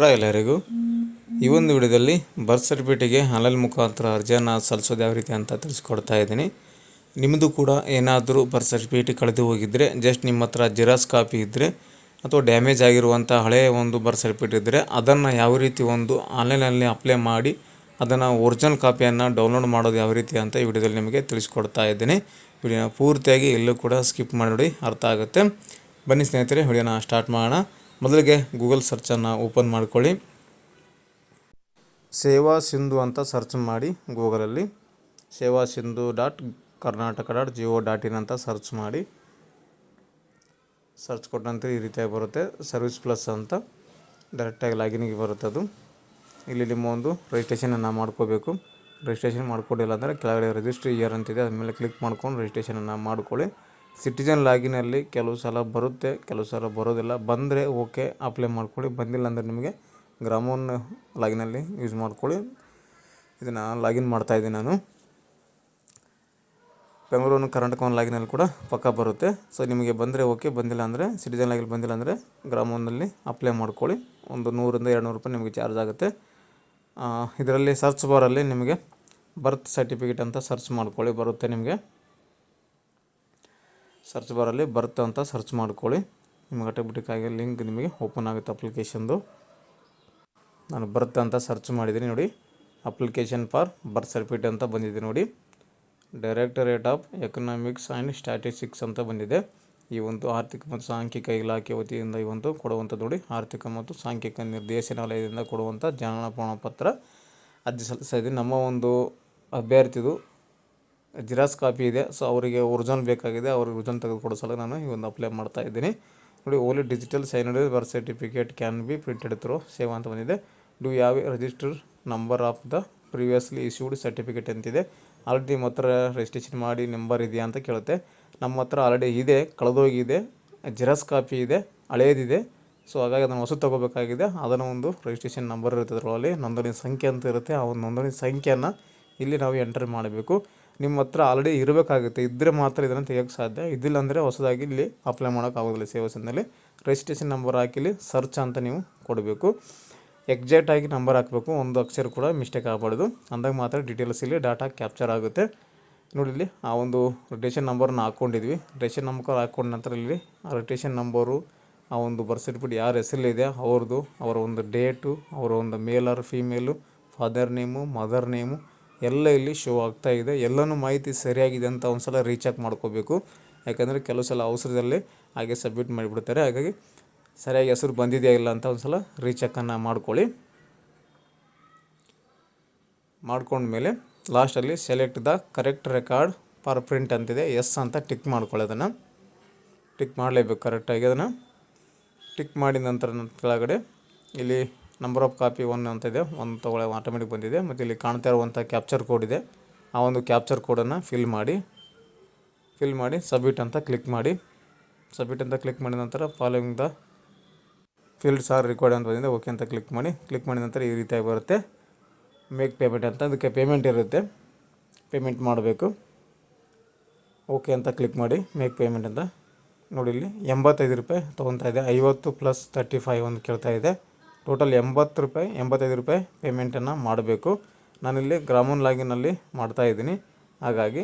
ಎಲ್ಲರಿಗೂ ಈ ಒಂದು ವಿಡಿಯೋದಲ್ಲಿ ಬರ್ತ್ ಸರ್ಟಿಫಿಕೇಟಿಗೆ ಆನ್ಲೈನ್ ಮುಖಾಂತರ ಅರ್ಜಿಯನ್ನು ಸಲ್ಲಿಸೋದು ಯಾವ ರೀತಿ ಅಂತ ತಿಳಿಸ್ಕೊಡ್ತಾ ಇದ್ದೀನಿ. ನಿಮ್ಮದು ಕೂಡ ಏನಾದರೂ ಬರ್ತ್ ಸರ್ಟಿಫಿಕೇಟ್ ಕಳೆದು ಹೋಗಿದ್ದರೆ, ಜಸ್ಟ್ ನಿಮ್ಮ ಹತ್ರ ಜೆರಾಕ್ಸ್ ಕಾಪಿ ಇದ್ದರೆ ಅಥವಾ ಡ್ಯಾಮೇಜ್ ಆಗಿರುವಂಥ ಹಳೆಯ ಒಂದು ಬರ್ತ್ ಸರ್ಟಿಫಿಕೇಟ್ ಇದ್ದರೆ ಅದನ್ನು ಯಾವ ರೀತಿ ಒಂದು ಆನ್ಲೈನಲ್ಲಿ ಅಪ್ಲೈ ಮಾಡಿ ಅದನ್ನು ಒರಿಜಿನಲ್ ಕಾಪಿಯನ್ನು ಡೌನ್ಲೋಡ್ ಮಾಡೋದು ಯಾವ ರೀತಿ ಅಂತ ಈ ವಿಡಿಯೋದಲ್ಲಿ ನಿಮಗೆ ತಿಳಿಸ್ಕೊಡ್ತಾ ಇದ್ದೀನಿ. ವಿಡಿಯೋನ ಪೂರ್ತಿಯಾಗಿ ಎಲ್ಲೂ ಕೂಡ ಸ್ಕಿಪ್ ಮಾಡಿ ನೋಡಿ, ಅರ್ಥ ಆಗುತ್ತೆ. ಬನ್ನಿ ಸ್ನೇಹಿತರೆ, ವಿಡಿಯೋನ ಸ್ಟಾರ್ಟ್ ಮಾಡೋಣ. ಮೊದಲಿಗೆ ಗೂಗಲ್ ಸರ್ಚನ್ನು ಓಪನ್ ಮಾಡ್ಕೊಳ್ಳಿ. ಸೇವಾ ಸಿಂಧು ಅಂತ ಸರ್ಚ್ ಮಾಡಿ ಗೂಗಲಲ್ಲಿ ಸೇವಾ ಸಿಂಧು .karnataka.go.in ಅಂತ ಸರ್ಚ್ ಮಾಡಿ. ಸರ್ಚ್ ಕೊಟ್ಟ ನಂತರ ಈ ರೀತಿಯಾಗಿ ಬರುತ್ತೆ. ಸರ್ವಿಸ್ ಪ್ಲಸ್ ಅಂತ ಡೈರೆಕ್ಟಾಗಿ ಲಾಗಿನ್ಗೆ ಬರುತ್ತೆ. ಅದು ಇಲ್ಲಿ ನಿಮ್ಮ ಒಂದು ರಿಜಿಸ್ಟ್ರೇಷನನ್ನು ಮಾಡ್ಕೋಬೇಕು. ರಿಜಿಸ್ಟ್ರೇಷನ್ ಮಾಡ್ಕೊಂಡಿಲ್ಲ ಅಂದರೆ ಕೆಳಗಡೆ ರಿಜಿಸ್ಟ್ರಿ ಇಯರ್ ಅಂತಿದೆ, ಅದ್ರ ಮೇಲೆ ಕ್ಲಿಕ್ ಮಾಡ್ಕೊಂಡು ರಿಜಿಸ್ಟ್ರೇಷನನ್ನು ಮಾಡ್ಕೊಳ್ಳಿ. ಸಿಟಿಜನ್ ಲಾಗಿನಲ್ಲಿ ಕೆಲವು ಸಲ ಬರುತ್ತೆ, ಕೆಲವು ಸಲ ಬರೋದಿಲ್ಲ. ಬಂದರೆ ಓಕೆ, ಅಪ್ಲೈ ಮಾಡ್ಕೊಳ್ಳಿ. ಬಂದಿಲ್ಲ ಅಂದರೆ ನಿಮಗೆ ಗ್ರಾಮೋನ್ ಲಾಗಿನಲ್ಲಿ ಯೂಸ್ ಮಾಡ್ಕೊಳ್ಳಿ. ಇದನ್ನು ಲಾಗಿನ್ ಮಾಡ್ತಾಯಿದ್ದೀನಿ ನಾನು. ಬೆಂಗಳೂರು ಕರ್ನಾಟಕ ಲಾಗಿನಲ್ಲಿ ಕೂಡ ಪಕ್ಕ ಬರುತ್ತೆ. ಸೊ ನಿಮಗೆ ಬಂದರೆ ಓಕೆ, ಬಂದಿಲ್ಲ ಅಂದರೆ ಸಿಟಿಜನ್ ಲಾಗಿನ್ ಬಂದಿಲ್ಲ ಅಂದರೆ ಗ್ರಾಮೋನಲ್ಲಿ ಅಪ್ಲೈ ಮಾಡ್ಕೊಳ್ಳಿ. ಒಂದು 100-200 ರೂಪಾಯಿ ನಿಮಗೆ ಚಾರ್ಜ್ ಆಗುತ್ತೆ. ಇದರಲ್ಲಿ ಸರ್ಚ್ ಬಾರಲ್ಲಿ ನಿಮಗೆ ಬರ್ತ್ ಸರ್ಟಿಫಿಕೇಟ್ ಅಂತ ಸರ್ಚ್ ಮಾಡ್ಕೊಳ್ಳಿ, ಬರುತ್ತೆ ನಿಮಗೆ. ಸರ್ಚ್ ಬಾರಲ್ಲಿ ಬರ್ತ್ ಅಂತ ಸರ್ಚ್ ಮಾಡ್ಕೊಳ್ಳಿ. ನಿಮಗೆ ಆಟೋಮೆಟಿಕ್ಕಾಗಿ ಲಿಂಕ್ ನಿಮಗೆ ಓಪನ್ ಆಗುತ್ತೆ ಅಪ್ಲಿಕೇಶನ್ದು. ನಾನು ಬರ್ತ್ ಅಂತ ಸರ್ಚ್ ಮಾಡಿದ್ದೀನಿ ನೋಡಿ. ಅಪ್ಲಿಕೇಶನ್ ಫಾರ್ ಬರ್ತ್ ಸರ್ಟಿಫಿಕೇಟ್ ಅಂತ ಬಂದಿದೆ ನೋಡಿ. Directorate of economics and statistics ಅಂತ ಬಂದಿದೆ. ಈ ಒಂದು ಆರ್ಥಿಕ ಮತ್ತು ಸಾಂಖ್ಯಿಕ ಇಲಾಖೆ ವತಿಯಿಂದ ಈ ಒಂದು ಕೊಡುವಂಥ ನೋಡಿ, ಆರ್ಥಿಕ ಮತ್ತು ಸಾಂಖ್ಯಿಕ ನಿರ್ದೇಶನಾಲಯದಿಂದ ಕೊಡುವಂಥ ಜನನ ಪ್ರಮಾಣಪತ್ರ ಅರ್ಜಿ ಸಲ್ಲಿಸ್ತಾ ಇದ್ದೀನಿ. ನಮ್ಮ ಒಂದು ಅಭ್ಯರ್ಥಿದು ಜೆರಾಕ್ಸ್ ಕಾಪಿ ಇದೆ, ಸೊ ಅವರಿಗೆ ಒರಿಜಿನಲ್ ಬೇಕಾಗಿದೆ. ಅವ್ರಿಗೆ ಒರಿಜಿನಲ್ ತೆಗೆದುಕೊಡೋ ಸಲ ನಾನು ಈ ಒಂದು ಅಪ್ಲೈ ಮಾಡ್ತಾ ಇದ್ದೀನಿ ನೋಡಿ. Only digital signed birth certificate can be printed through ಸೇವಾ ಅಂತ ಬಂದಿದೆ. Do have A registered number of the previously issued certificate ಅಂತಿದೆ. ಆಲ್ರೆಡಿ ನಿಮ್ಮ ಹತ್ರ ರಿಜಿಸ್ಟ್ರೇಷನ್ ಮಾಡಿ ನಂಬರ್ ಇದೆಯಾ ಅಂತ ಕೇಳುತ್ತೆ. ನಮ್ಮ ಹತ್ರ ಆಲ್ರೆಡಿ ಇದೆ, ಕಳೆದೋಗಿದೆ, ಜೆರಾಕ್ಸ್ ಕಾಪಿ ಇದೆ, ಹಳೇದಿದೆ. ಸೊ ಹಾಗಾಗಿ ಅದನ್ನು ಹೊಸ ತೊಗೋಬೇಕಾಗಿದೆ. ಅದನ್ನು ಒಂದು ರಿಜಿಸ್ಟ್ರೇಷನ್ ನಂಬರ್ ಇರುತ್ತೆ, ಅದರಲ್ಲಿ ನೋಂದಣಿ ಸಂಖ್ಯೆ ಅಂತ ಇರುತ್ತೆ. ಆ ಒಂದು ನೋಂದಣಿ ಸಂಖ್ಯೆಯನ್ನು ಇಲ್ಲಿ ನಾವು ಎಂಟರ್ ಮಾಡಬೇಕು. ನಿಮ್ಮ ಹತ್ರ ಆಲ್ರೆಡಿ ಇರಬೇಕಾಗುತ್ತೆ, ಇದ್ದರೆ ಮಾತ್ರ ಇದನ್ನು ತೆಗಿಯೋಕ್ಕೆ ಸಾಧ್ಯ. ಇದಿಲ್ಲ ಅಂದರೆ ಹೊಸದಾಗಿ ಇಲ್ಲಿ ಅಪ್ಲೈ ಮಾಡೋಕ್ಕಾಗೋದಿಲ್ಲ. ಸೇವಾ ಸಿಂಧುನಲ್ಲಿ ರಿಜಿಸ್ಟ್ರೇಷನ್ ನಂಬರ್ ಹಾಕಿಲಿ ಸರ್ಚ್ ಅಂತ ನೀವು ಕೊಡಬೇಕು. ಎಕ್ಸಾಕ್ಟಾಗಿ ನಂಬರ್ ಹಾಕಬೇಕು, ಒಂದು ಅಕ್ಷರ ಕೂಡ ಮಿಸ್ಟೇಕ್ ಆಗಬಾರ್ದು. ಅಂದಾಗ ಮಾತ್ರ ಡೀಟೇಲ್ಸ್ ಇಲ್ಲಿ ಡಾಟಾ ಕ್ಯಾಪ್ಚರ್ ಆಗುತ್ತೆ ನೋಡಿ. ಇಲ್ಲಿ ಆ ಒಂದು ರಿಜಿಸ್ಟ್ರೇಷನ್ ನಂಬರ್ನ ಹಾಕ್ಕೊಂಡಿದ್ವಿ. ರಿಜಿಸ್ಟ್ರೇಷನ್ ನಂಬರ್ ಹಾಕ್ಕೊಂಡ ನಂತರ ಇಲ್ಲಿ ಆ ರಿಜಿಸ್ಟ್ರೇಷನ್ ನಂಬರು, ಆ ಒಂದು ಬರ್ತ್ ಸರ್ಟಿಫಿಕೇಟ್ ಯಾರ ಹೆಸರಲ್ಲಿದೆ ಅವ್ರದ್ದು, ಅವರ ಒಂದು ಡೇಟು, ಅವರ ಒಂದು male or female, father name, mother name ಎಲ್ಲ ಇಲ್ಲಿ ಶೋ ಆಗ್ತಾಯಿದೆ. ಎಲ್ಲನೂ ಮಾಹಿತಿ ಸರಿಯಾಗಿದೆ ಅಂತ ಒಂದು ಸಲ ರೀಚೆಕ್ ಮಾಡ್ಕೋಬೇಕು. ಯಾಕಂದರೆ ಕೆಲವು ಸಲ ಅವಸರದಲ್ಲಿ ಹಾಗೆ ಸಬ್ಮಿಟ್ ಮಾಡಿಬಿಡ್ತಾರೆ. ಹಾಗಾಗಿ ಸರಿಯಾಗಿ ಹೆಸರು ಬಂದಿದೆಯಾ ಇಲ್ಲ ಅಂತ ಒಂದು ಸಲ ರೀಚೆಕ್ಕನ್ನು ಮಾಡ್ಕೊಳ್ಳಿ. ಮಾಡ್ಕೊಂಡ್ಮೇಲೆ ಲಾಸ್ಟಲ್ಲಿ select the correct record for print ಅಂತಿದೆ, ಎಸ್ ಅಂತ ಟಿಕ್ ಮಾಡ್ಕೊಳ್ಳಿ. ಅದನ್ನು ಟಿಕ್ ಮಾಡಲೇಬೇಕು ಕರೆಕ್ಟಾಗಿ. ಅದನ್ನು ಟಿಕ್ ಮಾಡಿದ ನಂತರ ಕೆಳಗಡೆ ಇಲ್ಲಿ ನಂಬರ್ ಆಫ್ ಕಾಪಿ 1 ಅಂತ ಇದೆ, ಒಂದು ತೊಗೊಳ್ಳಿ ಆಟೋಮೆಟಿಕ್ ಬಂದಿದೆ. ಮತ್ತು ಇಲ್ಲಿ ಕಾಣ್ತಾ ಇರುವಂಥ ಕ್ಯಾಪ್ಚರ್ ಕೋಡ್ ಇದೆ, ಆ ಒಂದು ಕ್ಯಾಪ್ಚರ್ ಕೋಡನ್ನು ಫಿಲ್ ಮಾಡಿ ಸಬ್ಮಿಟ್ ಅಂತ ಕ್ಲಿಕ್ ಮಾಡಿ. ಸಬ್ಮಿಟ್ ಅಂತ ಕ್ಲಿಕ್ ಮಾಡಿದ ನಂತರ following the fields R required ಅಂತ ಬಂದಿದೆ, ಓಕೆ ಅಂತ ಕ್ಲಿಕ್ ಮಾಡಿದ ನಂತರ ಈ ರೀತಿಯಾಗಿ ಬರುತ್ತೆ. ಮೇಕ್ ಪೇಮೆಂಟ್ ಅಂತ, ಅದಕ್ಕೆ ಪೇಮೆಂಟ್ ಇರುತ್ತೆ, ಪೇಮೆಂಟ್ ಮಾಡಬೇಕು. ಓಕೆ ಅಂತ ಕ್ಲಿಕ್ ಮಾಡಿ ಮೇಕ್ ಪೇಮೆಂಟ್ ಅಂತ ನೋಡಿ. ಇಲ್ಲಿ 85 ರೂಪಾಯಿ ತೊಗೊತಾ ಇದೆ, 50 + 35 ಒಂದು ಕೇಳ್ತಾ ಇದೆ. ಟೋಟಲ್ 85 ರೂಪಾಯಿ ಪೇಮೆಂಟನ್ನು ಮಾಡಬೇಕು. ನಾನಿಲ್ಲಿ ಗ್ರಾಮೋನ್ ಲಾಗಿನಲ್ಲಿ ಮಾಡ್ತಾಯಿದ್ದೀನಿ, ಹಾಗಾಗಿ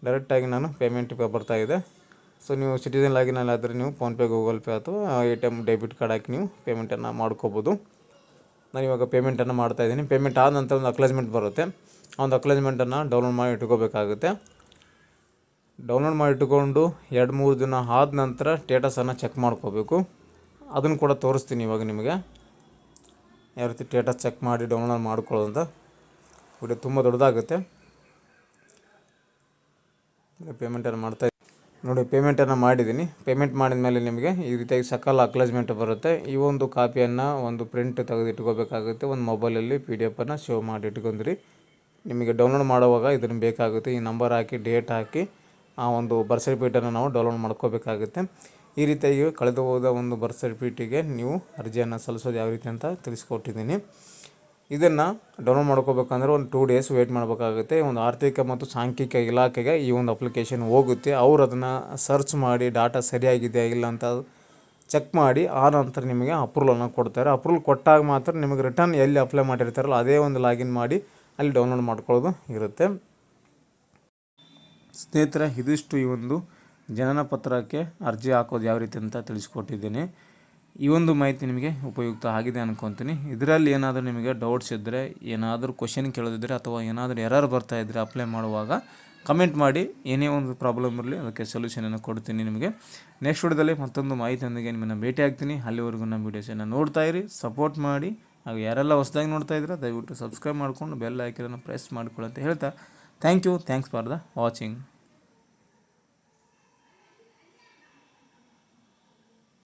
ಡೈರೆಕ್ಟಾಗಿ ನಾನು ಪೇಮೆಂಟ್ ಬರ್ತಾಯಿದೆ. ಸೊ ನೀವು ಸಿಟಿಜನ್ ಲಾಗಿನಲ್ಲಿ ಆದರೆ ನೀವು ಫೋನ್ಪೇ, ಗೂಗಲ್ ಪೇ ಅಥವಾ ATM ಡೆಬಿಟ್ ಕಾರ್ಡ್ ಹಾಕಿ ನೀವು ಪೇಮೆಂಟನ್ನು ಮಾಡ್ಕೋಬೋದು. ನಾನು ಇವಾಗ ಪೇಮೆಂಟನ್ನು ಮಾಡ್ತಾಯಿದ್ದೀನಿ. ಪೇಮೆಂಟ್ ಆದ ನಂತರ ಒಂದು ಅಕ್ಲಾಜ್ಮೆಂಟ್ ಬರುತ್ತೆ. ಆ ಒಂದು ಅಕ್ಲಾಜ್ಮೆಂಟನ್ನು ಡೌನ್ಲೋಡ್ ಮಾಡಿ ಇಟ್ಕೋಬೇಕಾಗುತ್ತೆ. ಡೌನ್ಲೋಡ್ ಮಾಡಿ ಇಟ್ಕೊಂಡು 2-3 ದಿನ ಆದ ನಂತರ ಸ್ಟೇಟಸನ್ನು ಚೆಕ್ ಮಾಡ್ಕೋಬೇಕು. ಅದನ್ನು ಕೂಡ ತೋರಿಸ್ತೀನಿ ಇವಾಗ ನಿಮಗೆ ಯಾವ ರೀತಿ ಸ್ಟೇಟಸ್ ಚೆಕ್ ಮಾಡಿ ಡೌನ್ಲೋಡ್ ಮಾಡ್ಕೊಳ್ಳೋದಂತ. ವಿಡಿಯೋ ತುಂಬ ದೊಡ್ಡದಾಗುತ್ತೆ. ಪೇಮೆಂಟನ್ನು ಮಾಡ್ತಾಯಿದ್ದೀನಿ ನೋಡಿ. ಪೇಮೆಂಟನ್ನು ಮಾಡಿದ್ದೀನಿ. ಪೇಮೆಂಟ್ ಮಾಡಿದ ಮೇಲೆ ನಿಮಗೆ ಈ ರೀತಿಯಾಗಿ ಸಕಲ ಅಕ್ಲಾಜ್ಮೆಂಟ್ ಬರುತ್ತೆ. ಈ ಒಂದು ಕಾಪಿಯನ್ನು ಒಂದು ಪ್ರಿಂಟ್ ತೆಗೆದು ಇಟ್ಕೋಬೇಕಾಗುತ್ತೆ. ಒಂದು ಮೊಬೈಲಲ್ಲಿ PDF ಸೇವ್ ಮಾಡಿ ಇಟ್ಕೊಂಡ್ರಿ. ನಿಮಗೆ ಡೌನ್ಲೋಡ್ ಮಾಡುವಾಗ ಇದನ್ನು ಬೇಕಾಗುತ್ತೆ. ಈ ನಂಬರ್ ಹಾಕಿ, ಡೇಟ್ ಹಾಕಿ ಆ ಒಂದು ಬರ್ತ್ ಸರ್ಟಿಫಿಕೇಟನ್ನು ನಾವು ಡೌನ್ಲೋಡ್ ಮಾಡ್ಕೋಬೇಕಾಗುತ್ತೆ. ಈ ರೀತಿಯಾಗಿ ಕಳೆದು ಹೋದ ಒಂದು ಬರ್ತ್ ಸರ್ಟಿಫಿಕೇಟಿಗೆ ನೀವು ಅರ್ಜಿಯನ್ನು ಸಲ್ಲಿಸೋದು ಯಾವ ರೀತಿ ಅಂತ ತಿಳಿಸ್ಕೊಟ್ಟಿದ್ದೀನಿ. ಇದನ್ನು ಡೌನ್ಲೋಡ್ ಮಾಡ್ಕೋಬೇಕಂದ್ರೆ ಒಂದು 2 ಡೇಸ್ ವೆಯ್ಟ್ ಮಾಡಬೇಕಾಗುತ್ತೆ. ಒಂದು ಆರ್ಥಿಕ ಮತ್ತು ಸಾಂಖ್ಯಿಕ ಇಲಾಖೆಗೆ ಈ ಒಂದು ಅಪ್ಲಿಕೇಶನ್ ಹೋಗುತ್ತೆ. ಅವರು ಅದನ್ನು ಸರ್ಚ್ ಮಾಡಿ ಡಾಟಾ ಸರಿಯಾಗಿದೆಯಾ ಇಲ್ಲ ಅಂತ ಚೆಕ್ ಮಾಡಿ ಆ ನಂತರ ನಿಮಗೆ ಅಪ್ರೂವಲನ್ನು ಕೊಡ್ತಾರೆ. ಅಪ್ರೂವಲ್ ಕೊಟ್ಟಾಗ ಮಾತ್ರ ನಿಮಗೆ ರಿಟರ್ನ್ ಎಲ್ಲಿ ಅಪ್ಲೈ ಮಾಡಿರ್ತಾರಲ್ಲ ಅದೇ ಒಂದು ಲಾಗಿನ್ ಮಾಡಿ ಅಲ್ಲಿ ಡೌನ್ಲೋಡ್ ಮಾಡ್ಕೊಳ್ಳೋದು ಇರುತ್ತೆ. ಸ್ನೇಹಿತರೆ, ಇದಿಷ್ಟು ಈ ಒಂದು ಜನನ ಪತ್ರಕ್ಕೆ ಅರ್ಜಿ ಹಾಕೋದು ಯಾವ ರೀತಿ ಅಂತ ತಿಳಿಸ್ಕೊಟ್ಟಿದ್ದೀನಿ. ಈ ಒಂದು ಮಾಹಿತಿ ನಿಮಗೆ ಉಪಯುಕ್ತ ಆಗಿದೆ ಅನ್ಕೊತೀನಿ. ಇದರಲ್ಲಿ ಏನಾದರೂ ನಿಮಗೆ ಡೌಟ್ಸ್ ಇದ್ದರೆ, ಏನಾದರೂ ಕ್ವಶನ್ ಕೇಳೋದಿದ್ದರೆ ಅಥವಾ ಏನಾದರೂ ಎರರ್ ಬರ್ತಾ ಇದ್ದರೆ ಅಪ್ಲೈ ಮಾಡುವಾಗ ಕಮೆಂಟ್ ಮಾಡಿ. ಏನೇ ಒಂದು ಪ್ರಾಬ್ಲಮ್ ಇರಲಿ ಅದಕ್ಕೆ ಸೊಲ್ಯೂಷನನ್ನು ಕೊಡ್ತೀನಿ ನಿಮಗೆ. ನೆಕ್ಸ್ಟ್ ವಿಡಿಯೋದಲ್ಲಿ ಮತ್ತೊಂದು ಮಾಹಿತಿಯೊಂದಿಗೆ ನಿಮ್ಮನ್ನು ಭೇಟಿ ಆಗ್ತೀನಿ. ಅಲ್ಲಿವರೆಗೂ ನಮ್ಮ ವೀಡಿಯೋಸನ್ನು ನೋಡ್ತಾ ಇರಿ, ಸಪೋರ್ಟ್ ಮಾಡಿ. ಹಾಗೂ ಯಾರೆಲ್ಲ ಹೊಸದಾಗಿ ನೋಡ್ತಾ ಇದ್ದೀರಾ ದಯವಿಟ್ಟು ಸಬ್ಸ್ಕ್ರೈಬ್ ಮಾಡಿಕೊಂಡು ಬೆಲ್ ಐಕಾನನ್ನು ಪ್ರೆಸ್ ಮಾಡ್ಕೊಳ್ಳಿ ಅಂತ ಹೇಳ್ತಾ ಥ್ಯಾಂಕ್ಸ್ ಫಾರ್ ದ ವಾಚಿಂಗ್.